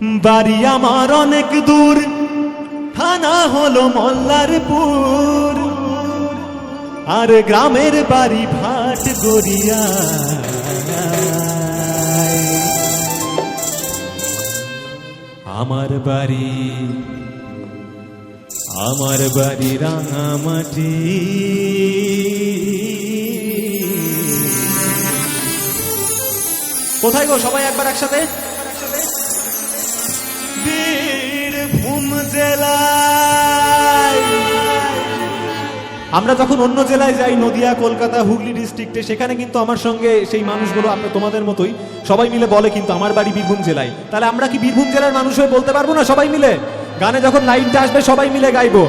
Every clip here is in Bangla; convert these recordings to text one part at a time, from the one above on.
বাড়ি আমার অনেক দূর, থানা হলো মল্লারপুর, আর গ্রামের বাড়ি ভাট গড়িয়া। আমার বাড়ি রাঙামাটি। কোথায় গো সবাই একবার একসাথে? বীরভূম জেলায়। আমরা যখন অন্য জেলায় যাই, নদিয়া, কলকাতা, হুগলি ডিস্ট্রিক্টে, সেখানে কিন্তু আমার সঙ্গে সেই মানুষগুলো তোমাদের মতোই সবাই মিলে বলে কিন্তু আমার বাড়ি বীরভূম জেলায়। তাহলে আমরা কি বীরভূম জেলার মানুষ হয়ে বলতে পারবো না সবাই মিলে? গানে যখন লাইনটা আসবে সবাই মিলে গাইবো।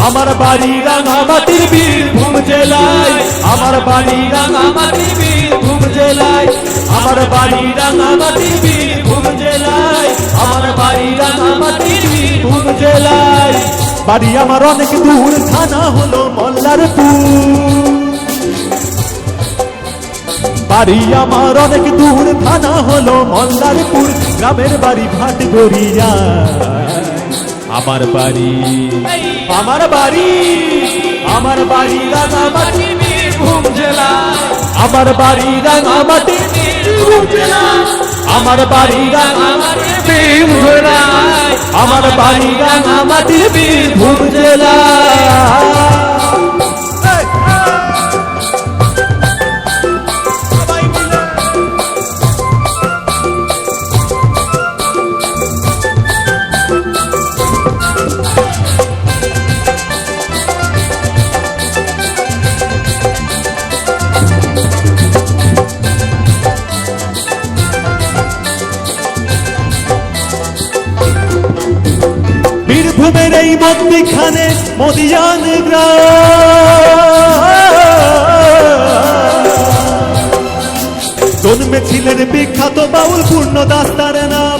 আমার বাড়ি রাঙামাটির বীরভূম জেলায়। আমার বাড়ি রাঙামাটির বীরভূম জেলায়। আমার বাড়ি রাঙামাটির বীরভূম জেলায়। আমার বাড়ি রাঙামাটির বীরভূম জেলায়। বাড়ি আমার অনেক দূর, থানা হলো মল্লারপুর। বাড়ি আমার অনেক দূর, থানা হলো মল্লারপুর, গ্রামের বাড়ি ভাট গড়িয়া। আমার বাড়ি রাঙামাটি বীরভূম জেলা। আমার বাড়ি রাঙামাটি বীরভূম জেলা। আমার বাড়ি রাঙামাটি বীরভূম জেলা। আমার বাড়ি রাঙামাটি বীরভূম জেলা। বীরভূমের এই মধ্যখানে মদিয়ান গ্রাম, জন্মেছিলেন বিখ্যাত বাউল পূর্ণদাস তার নাম।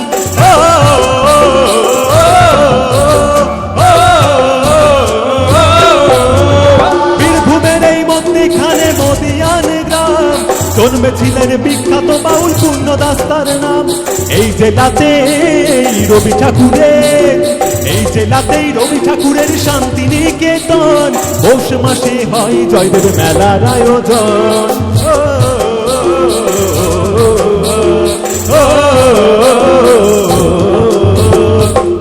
বীরভূমের এই মধ্যখানে মদিয়ান গ্রাম, জন্মেছিলেন বিখ্যাত বাউল পূর্ণদাস তার নাম। এই জেলাতে রবি ঠাকুরের, এই জেলাতেই রবি ঠাকুরের শান্তিনিকেতন। পৌষ মাসে হয় জয়দেব মেলার আয়োজন।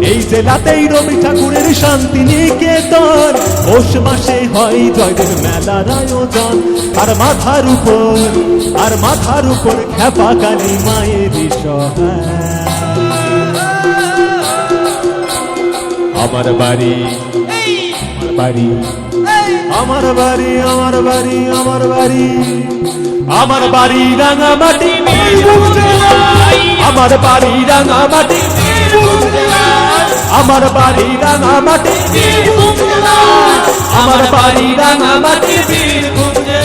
এই জেলাতেই রবি ঠাকুরের শান্তিনিকেতন। পৌষ মাসে হয় জয়দেব মেলার আয়োজন। আর মাথার উপর খেপা কালী মায়ের সহায়। আমার বাড়ি রাঙামাটি বীরভূম জেলায়। আমার বাড়ি রাঙামাটি বীরভূম জেলায়। আমার বাড়ি রাঙামাটি বীরভূম জেলায়। আমার বাড়ি রাঙামাটি বীরভূম জেলায়।